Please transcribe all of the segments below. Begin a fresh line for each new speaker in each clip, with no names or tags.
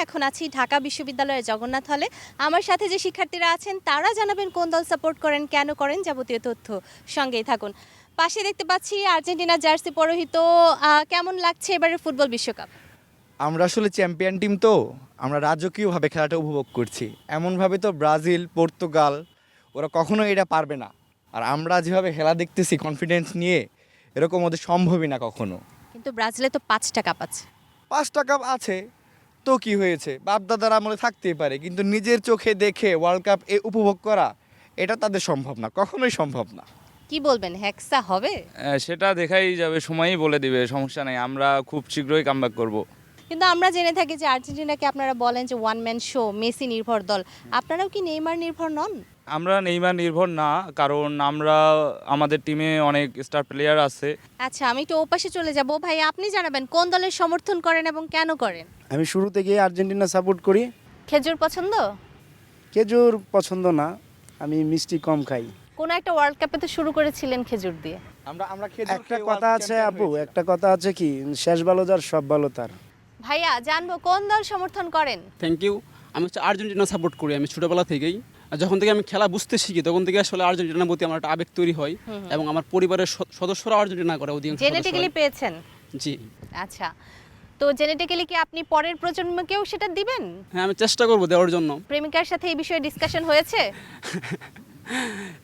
এখন আছি ঢাকা বিশ্ববিদ্যালয়ের জগন্নাথ হলে। আমার সাথে যে শিক্ষার্থীরা আছেন তারা জানাবেন কোন দল সাপোর্ট করেন, কেন করেন, যাবতীয় তথ্য। সঙ্গেই থাকুন। পাশে দেখতে পাচ্ছি আর্জেন্টিনা জার্সি পরিহিত। কেমন লাগছে এবারের ফুটবল বিশ্বকাপ?
আমরা আসলে চ্যাম্পিয়ন টিম, তো আমরা রাজকীয়ভাবে খেলাটা উপভোগ করছি। এমনভাবে তো ব্রাজিল, পর্তুগাল ওরা কখনো এটা পারবে না। আর আমরা যেভাবে খেলা দেখতেছি কনফিডেন্স নিয়ে, এরকম ওদের সম্ভবই না কখনো।
কিন্তু ব্রাজিলে তো 5টা কাপ আছে।
5টা কাপ আছে তো কি হয়েছে, বাপদাদার আমলে থাকতেই পারে, কিন্তু নিজের চোখে দেখে ওয়ার্ল্ড কাপ উপভোগ করা এটা তাদের সম্ভব না, কখনোই সম্ভব না।
কি বলবেন, হেক্সা হবে?
সেটা দেখাই যাবে, সময়ই বলে দিবে, সমস্যা নেই, আমরা খুব শীঘ্রই কামব্যাক করব।
কিন্তু আমরা জেনে থাকি যে আর্জেন্টিনাকে আপনারা বলেন যে ওয়ান ম্যান শো, মেসি নির্ভর দল। আপনারাও কি নেইমার নির্ভর নন?
আমরা নেইমার নির্ভর না, কারণ আমরা আমাদের টিমে অনেক স্টার প্লেয়ার আছে।
আচ্ছা, আমি একটু ওপাশে চলে যাব। ভাই, আপনি জানাবেন কোন দলের সমর্থন করেন এবং কেন করেন?
আমি শুরু থেকে আর্জেন্টিনা সাপোর্ট করি।
খেজুর পছন্দ?
খেজুর পছন্দ না, আমি মিষ্টি কম খাই।
কোন একটা ওয়ার্ল্ড কাপে তো শুরু করেছিলেন খেজুর দিয়ে।
আমরা
একটা কথা আছে আপু, একটা কথা আছে কি, শেষ ভালো যার সব ভালো তার।
ভাইয়া, জানবো কোন দল সমর্থন করেন?
Thank you. আমি হচ্ছে আর্জেন্টিনা সাপোর্ট করি, আমি ছোটোবেলা থেকেই। আর যখন থেকে আমি খেলা বুঝতে শিখি তখন থেকে আসলে আর্জেন্টিনার প্রতি আমার একটা আবেগ তৈরি হয়, এবং আমার পরিবারের সদস্যরা আর্জেন্টিনা করে, অধিকাংশ
জেনেটিক্যালি
সদস্যরাই।
পেয়েছেন?
জি
আচ্ছা, তো জেনেটিক্যালি কি আপনি পরের প্রজন্মকেও সেটা দিবেন?
হ্যাঁ, আমি চেষ্টা করবো দেওয়ার জন্য।
প্রেমিকার সাথে এই বিষয়ে ডিসকাশন হয়েছে?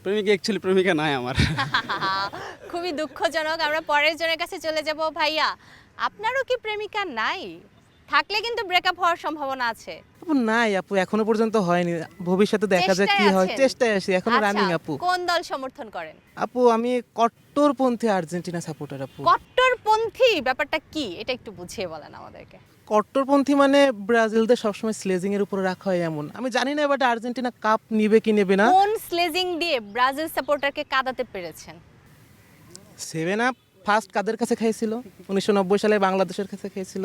প্রেমিকা অ্যাকচুয়ালি প্রেমিকা নাই আমার।
খুবই দুঃখজনক। আমরা পরের জনের কাছে চলে যাব। ভাইয়া, আপনারও কি প্রেমিকা নাই? থাকলে কিন্তু ব্রেকআপ হওয়ার সম্ভাবনা আছে।
আপু নাই আপু, এখনো পর্যন্ত হয়নি, ভবিষ্যতে দেখা যাক কি হয়,
চেষ্টায় আছেন?
চেষ্টায় আছি, এখনো
আচ্ছা,
রানিং আপু।
কোন দল সমর্থন করেন?
আপু আমি কট্টরপন্থী আর্জেন্টিনা সাপোর্টার আপু।
কট্টরপন্থী ব্যাপারটা কি, এটা একটু বুঝিয়ে বলেন আমাদেরকে।
কট্টরপন্থী মানে ব্রাজিলদের সবসময় স্লেজিং এর উপর রাখা হয় এমন। আমি জানি না এবার আর্জেন্টিনা কাপ নিবে কি নেবে না।
কোন স্লেজিং দিয়ে ব্রাজিল সাপোর্টারকে কাঁদাতে পেরেছেন?
7 আপ ফার্স্ট কাদের কাছে খেয়েছিল? 1990 সালে বাংলাদেশের কাছে খেয়েছিল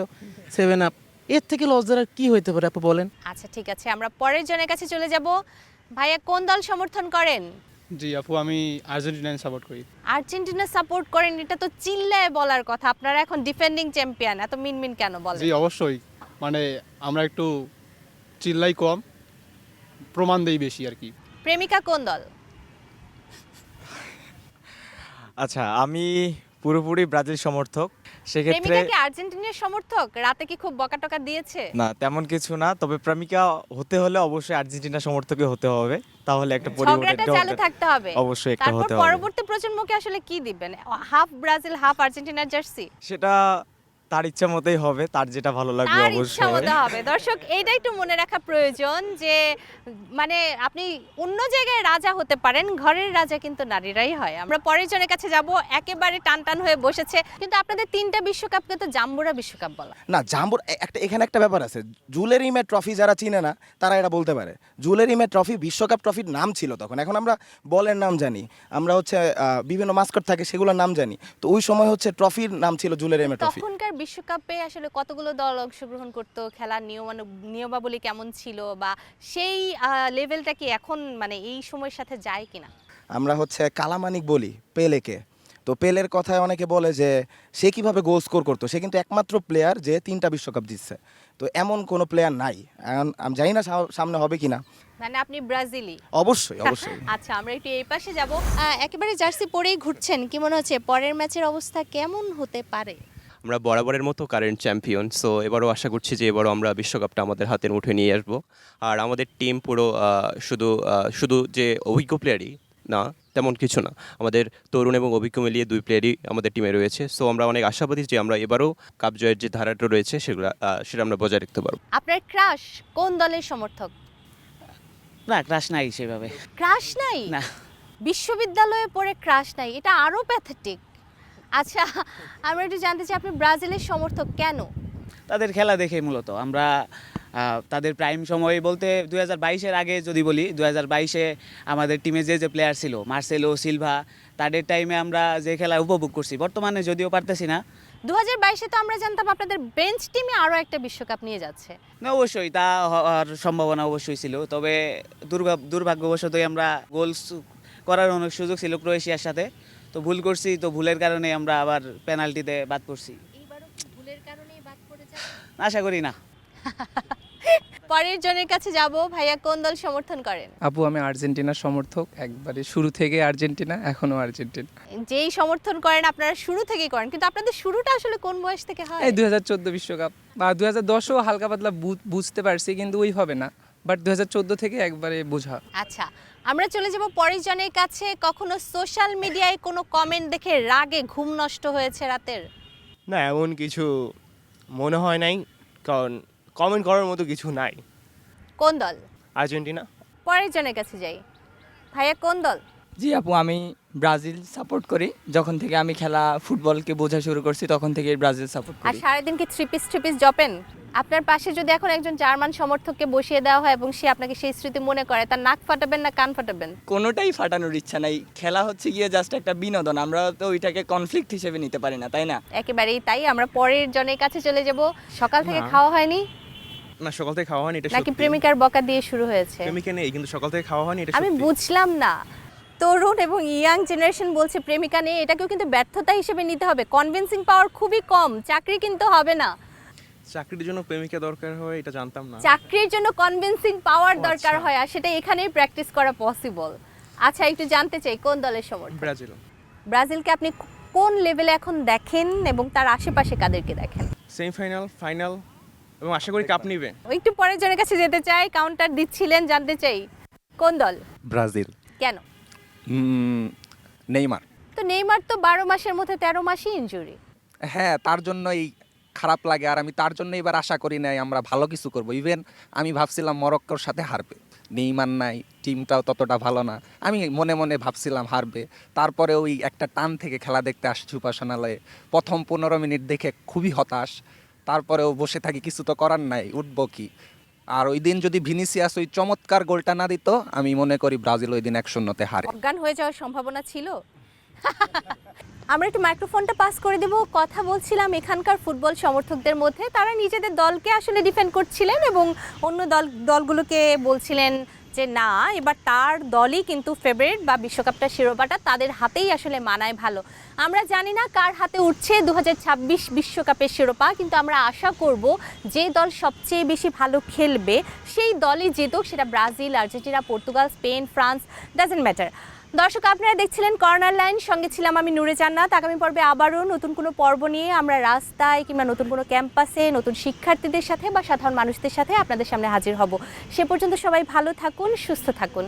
7 আপ। এর থেকে লজ্জার আর কি হইতে পারে আপু বলেন?
আচ্ছা, ঠিক আছে, আমরা পরের জনের কাছে চলে যাব। ভাইয়া, কোন দল সমর্থন করেন?
জি আপু, আমি আর্জেন্টিনায় সাপোর্ট করি।
আর্জেন্টিনা সাপোর্ট করেন, এটা তো চিল্লায় বলার কথা। আপনারা এখন ডিফেন্ডিং চ্যাম্পিয়ন, এত মিনমিন কেন বলেন?
জি অবশ্যই, মানে আমরা একটু চিল্লাই কম, প্রমাণ দেই বেশি আর কি।
প্রেমিকা কোন দল?
আচ্ছা, আমি পুরোপুরি ব্রাজিল সমর্থক। সেক্ষেত্রে
প্রেমিকা কি আর্জেন্টিনার সমর্থক? রাতে কি খুব বকাটকা দিয়েছে?
না, তেমন কিছু না, তবে প্রেমিকা হতে হলে অবশ্যই আর্জেন্টিনা সমর্থকই হতে হবে, তাহলে একটা
ঝগড়াটা চালু
পরিবর্তন
থাকতে হবে।
অবশ্যই একটা
তারপর
হতে হবে।
পরবর্তী প্রজন্মকে আসলে কি দিবেন? হাফ ব্রাজিল হাফ আর্জেন্টিনার জার্সি?
সেটা তার ইচ্ছা মতোই হবে, তার যেটা ভালো লাগবে
তার ইচ্ছা
অবশ্যই।
মতো হবে। দর্শক, এইটা একটু মনে রাখা প্রয়োজন যে মানে আপনি অন্য জায়গায় রাজা হতে পারেন, ঘরের রাজা কিন্তু নারীরাই হয়। আমরা পরের জনের কাছে যাব। একেবারে টান টান হয়ে বসেছে, কিন্তু আপনাদের 3টা বিশ্বকাপকে তো জাম্বুরা বিশ্বকাপ বলা।
না, জাম্বুর এখানে একটা ব্যাপার আছে। জুয়েলারি মে ট্রফি যারা চিনে না তারা এটা বলতে পারে। জুয়েলারি মে ট্রফি বিশ্বকাপ ট্রফির নাম ছিল তখন, এখন আমরা বলের নাম জানি, আমরা হচ্ছে বিভিন্ন মাস্কট থাকে সেগুলোর নাম জানি। তো ওই সময় হচ্ছে ট্রফির নাম ছিল জুয়েলারি মে ট্রফি।
তখনকার বিশ্বকাপে আসলে কতগুলো দল অংশগ্রহণ করতো, খেলার নিয়মাবলী কেমন ছিল, বা সেই লেভেলটা কি এখন মানে এই সময়ের সাথে যায় কিনা?
আমরা হচ্ছে কালামানিক বলি পেলেকে। তো পেলের কথায় অনেকে বলে যে সে কিভাবে গোল স্কোর করতো, সে কিন্তু একমাত্র প্লেয়ার যে 3টা বিশ্বকাপ জিতছে। তো এমন কোনো প্লেয়ার নাই, এখন আমি জানি না সামনে হবে কিনা।
মানে আপনি ব্রাজিলি?
অবশ্যই অবশ্যই।
আচ্ছা, আমরা একটু এই পাশে যাব। একেবারে জার্সি পরেই ঘুরছেন, কি মনে হচ্ছে পরের ম্যাচের অবস্থা কেমন হতে পারে?
আমরা বরাবরের মতো কারেন্ট চ্যাম্পিয়ন, সো এবারও আশা করছি যে এবারও আমরা বিশ্বকাপটা আমাদের হাতে উঠে নিয়ে আসবো। আর আমাদের টিম পুরো শুধু যে অভিজ্ঞ প্লেয়ারই না, তেমন কিছু না, আমাদের তরুণ এবং অভিজ্ঞ মিলিয়ে 2 প্লেয়ারই আমাদের টিমে রয়েছে। সো আমরা অনেক আশাবাদী যে আমরা এবারও কাপ জয়ের যে ধারাটা রয়েছে সেটা আমরা বজায় রাখতে পারবো।
আপনার ক্রাশ কোন দলের সমর্থক?
না, ক্রাশ নাই সেভাবে।
ক্রাশ নাই?
না।
বিশ্ববিদ্যালয়ে পড়ে ক্রাশ নাই, এটা আরো প্যাথেটিক। আচ্ছা, আমরা একটু জানতে চাই আপনি ব্রাজিলের সমর্থক কেন?
তাদের খেলা দেখে মূলত আমরা তাদের প্রাইম সময় বলতে 2022-এর আগে যদি বলি, 2022-এ আমাদের টিমে যে প্লেয়ার ছিল মার্সেলো, সিলভা, তাদের টাইমে আমরা যে খেলা উপভোগ করছি, বর্তমানে যদিও পারতেছি না।
2022-এ তো আমরা জানতাম আপনাদের বেঞ্চ টিমে আরো একটা বিশ্বকাপ নিয়ে যাচ্ছে।
না, অবশ্যই তা হওয়ার সম্ভাবনা অবশ্যই ছিল, তবে দুর্ভাগ্যবশতই আমরা গোল করার অনেক সুযোগ ছিল ক্রোয়েশিয়ার সাথে, তো ভুল করছি, তো ভুলের কারণে আমরা আবার পেনাল্টিতে বাদ পড়ছি।
এইবারও কি ভুলের কারণেই বাদ পড়ে যাবে?
আশা করি না।
পরের জনের কাছে যাব। ভাইয়া কোন দল সমর্থন করেন?
আপু আমি আর্জেন্টিনার সমর্থক, একবারে শুরু থেকে আর্জেন্টিনা, এখনো আর্জেন্টিনা।
যেই সমর্থন করেন আপনারা শুরু থেকেই করেন, কিন্তু আপনাদের শুরুটা আসলে কোন বয়স থেকে হয়?
এই 2014 বিশ্বকাপ বা 2010ও হালকা পাতলা বুঝতে পারছি, কিন্তু ওইভাবে না, বাট 2014 থেকে একবারে বোঝা।
আচ্ছা, আমরা চলে যাব পরের জনের কাছে। কখনো সোশ্যাল মিডিয়ায় কোনো কমেন্ট দেখে রাগে ঘুম নষ্ট হয়েছে রাতের?
না, এমন কিছু মনে হয় নাই, কারণ কমেন্ট করার মতো কিছু নাই।
কোন দল?
আর্জেন্টিনা।
পরের জনের কাছে যাই। ভাইয়া কোন দল?
জি আপু, আমি ব্রাজিল সাপোর্ট করি। যখন থেকে আমি খেলা ফুটবলকে বোঝা শুরু করছি তখন থেকে ব্রাজিল সাপোর্ট
আর
করি।
সারাদিন কি থ্রি পিস জপেন? আপনার পাশে যদি এখন একজন জার্মান সমর্থককে বসিয়ে দেওয়া হয় এবং সে আপনাকে সেই স্মৃতি মনে করে, তার নাক ফাটাবেন না কান ফাটাবেন?
কোনোটাই ফাটানোর ইচ্ছা নাই। খেলা হচ্ছে গিয়ে জাস্ট একটা বিনোদন, আমরা তো ওইটাকে কনফ্লিক্ট হিসেবে নিতে পারি না, তাই না?
একেবারেই তাই। আমরা পরের জনের কাছে চলে যাব। সকাল থেকে খাওয়া হয়নি
না, সকাল থেকে খাওয়া হয়নি, এটা
নাকি প্রেমিকার বকা দিয়ে শুরু হয়েছে?
প্রেমিকা নেই, কিন্তু সকাল থেকে খাওয়া হয়নি, এটা
আমি বুঝলাম না। তরুণ এবং ইয়াং জেনারেশন বলছে প্রেমিকা নেই, এটাকেও কিন্তু ব্যর্থতা হিসেবে নিতে হবে। কনভিন্সিং পাওয়ার খুবই কম, চাকরি কিন্তু হবে না।
চাকরির জন্য প্রেমিকা দরকার হয় এটা জানতাম না।
চাকরির জন্য কনভিন্সিং পাওয়ার দরকার হয়, আর সেটা এখানেই প্র্যাকটিস করা পসিবল। আচ্ছা, একটু জানতে চাই কোন দলের সমর্থক?
ব্রাজিল।
ব্রাজিলকে আপনি কোন লেভেলে এখন দেখেন এবং তার আশেপাশে কাদেরকে দেখেন?
সেমিফাইনাল, ফাইনাল এবং আশা করি কাপ নিবে।
একটু পরের জনের কাছে যেতে চাই। কাউন্টার দিচ্ছিলেন, জানতে চাই কোন দল?
ব্রাজিল।
কেন?
নেইমার।
তো নেইমার তো 12 মাসের মধ্যে 13 মাসই ইনজুরি।
হ্যাঁ, তার জন্যই খারাপ লাগে, আর আমি তার জন্য এবার আশা করি নাই আমরা ভালো কিছু করব। ইভেন আমি ভাবছিলাম মরক্কোর সাথে হারবে, নেইমার নাই, টিমটাও ততটা ভালো না, আমি মনে মনে ভাবছিলাম হারবে। তারপরে ওই একটা টান থেকে খেলা দেখতে আসছি উপাসনালয়ে, প্রথম 15 মিনিট দেখে খুবই হতাশ। তারপরেও বসে থাকি, কিছু তো করার নাই, উঠবো কি। আর ওই দিন যদি ভিনিসিয়াস ওই চমৎকার গোলটা না দিত, আমি মনে করি ব্রাজিল ওই দিন 1-0 হারে।
অজ্ঞান হয়ে যাওয়ার সম্ভাবনা ছিল। আমরা একটু মাইক্রোফোনটা পাস করে দেব। কথা বলছিলাম এখানকার ফুটবল সমর্থকদের মধ্যে, তারা নিজেদের দলকে আসলে ডিফেন্ড করছিলেন এবং অন্য দলগুলোকে বলছিলেন যে না, এবার তার দলই কিন্তু ফেভারিট, বা বিশ্বকাপটা শিরোপাটা তাদের হাতেই আসলে মানায় ভালো। আমরা জানি না কার হাতে উঠছে 2026 বিশ্বকাপের শিরোপা, কিন্তু আমরা আশা করব যে দল সবচেয়ে বেশি ভালো খেলবে সেই দলই জিতুক, সেটা Brazil, Argentina, Portugal, Spain, France, doesn't matter. দর্শক, আপনারা দেখছিলেন কর্নার লাইন, সঙ্গে ছিলাম আমি নূরে জান্নাত। আগামী পর্বে আবারও নতুন কোনো পর্ব নিয়ে আমরা রাস্তায় কিংবা নতুন কোনো ক্যাম্পাসে নতুন শিক্ষার্থীদের সাথে বা সাধারণ মানুষদের সাথে আপনাদের সামনে হাজির হব। সে পর্যন্ত সবাই ভালো থাকুন, সুস্থ থাকুন।